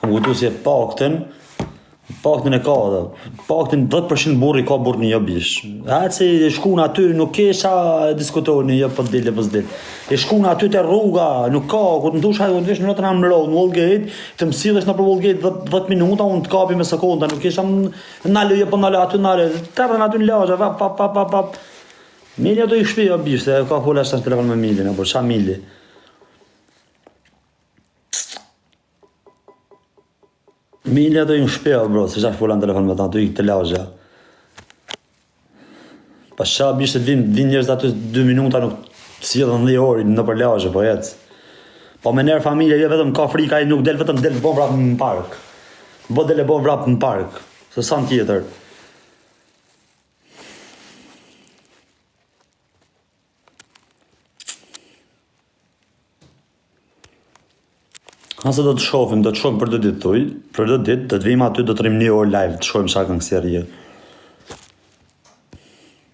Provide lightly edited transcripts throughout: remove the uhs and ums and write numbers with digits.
Më kujtu si e paktën e ka dhe. Paktën 10% burri ka burr një bish. Atë se e shkun aty nuk kesha diskutoni jo po dile po s'dil. E shkun aty te rruga, nuk ka, kur të ndush ajo vesh në Rotterdam Road, në Wallgate, të msillesh nëpër Wallgate 10 minuta, unë të kapi me sekonda, nuk kesha nalë jo po nalë aty nalë. Tërën aty në lagja, pap. Milja do i shpia bish, se ka fola ashtë në telefon me Milin, apo qa Mili. Milja do i në shpia, bro, se qash fola në telefon me ta, do i këtë lagja. Pa qa bish të vin njerëz aty 2 minuta, nuk si edhe 10 orë në për lagje, po jetës. Po me nërë familje, jo vetëm ka frika, nuk del vetëm del bon vrap në park. Bo del e bon vrap në park, se sa në tjetër. Nëse do të shofim për 2 ditë thuj, për 2 ditë, do të vim aty, do të rrim 1 orë live, të shofim shakën kësi rje.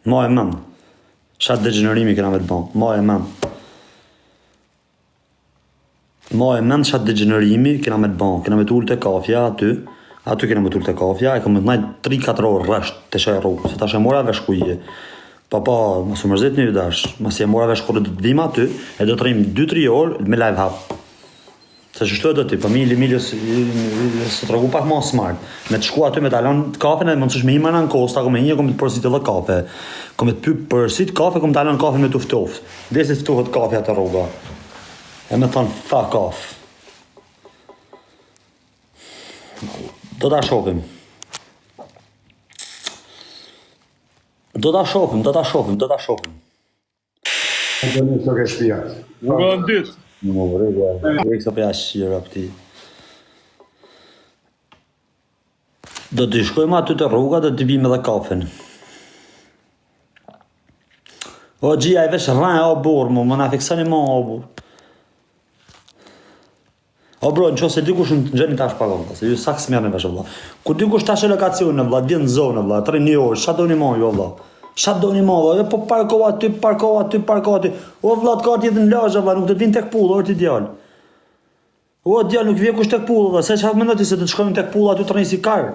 Ma e mëm, shatë degenerimi këna me të bon, ma e mëm. Ma e mëm shatë degenerimi këna me të bon, këna me të ullë të kafja aty këna me të ullë të kafja, e këmë të najtë 3-4 orë rrësht të shaj rrugë, se ta shë mora vesh kuje. Pa, mësë mërzit një dash, mësë e mora vesh kërë do të vim aty, e do të rrim 2-3 orë me live hap. Se që shtu e do ti, pa Mili së të rëgu pak ma smart. Me të shku aty me talon kafen e më nësësh me ima në kosta, kom e një, kom të përësit edhe kafe. Kom e të përësit kafe, kom talon kafen me tuftoft. Dhe si tuftot kafe atë rruga. E me thonë, fuck off. Do ta shofim. Do një të ke shpia. Nuk në ditë. Më vërëgja, e kësa për jashtë apëti. Do të shkojmë aty të rruga, do të bim edhe kafen. O gjia e vesh rrën o burë, më na fiksani ma o burë. O bro, në qo se dikush në gjeni tash pagon, se ju sakë s'merë në vesh, vla. Kur dikush tash e lokacion, vla, djenë zonë, vla, 3 një orë, shatë do një ma ju, vla. Shatë do një ma, vla, po parkova aty. O vla, të ka tjetë në lagja, vla, nuk të vinë tek pullë, orë t'i djallë. O, djallë, nuk vje kush tek pullë, vla, se që hafë mendoti se të të shkojmë tek pullë aty të rejnë si karë.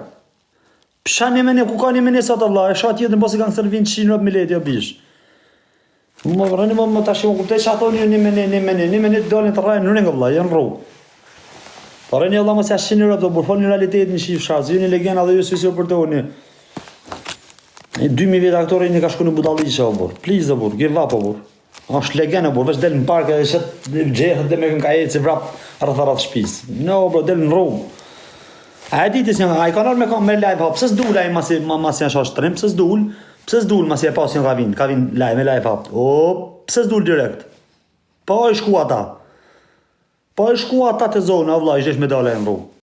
Pësha një mene, ku ka një mene sata, vla, e shatë tjetë në posi kanë servin 100 rëpë mileti o bish. Më vërëni më tash, më kuptej që ato një mene të dalin të rajnë në ringë, vla, janë rrugë. Pare një Allah mësja 100 rëpë, do burfon një realitet një shifë shatë, ju një legenda dhe ju sësjo për të unë. 2000 vjetë aktore një ka shku në budalisha, o burë. Please, o burë, give up, o burë. Ashtë legenda, burë, veç del në park edhe shetë gjehët dhe me kënë ka jetë si vrap rrëtharat shpisë. No, bro, del në rrugë. A e ditis një, a i kanor me live hap, pëse s'dull a i masi janë shash të rrim, pëse s'dull masi e pas një ka vinë live, me live hap. O, pëse s'dull direkt. Pa e shku ata të zona, o vla, i gjesh medale në rrugë.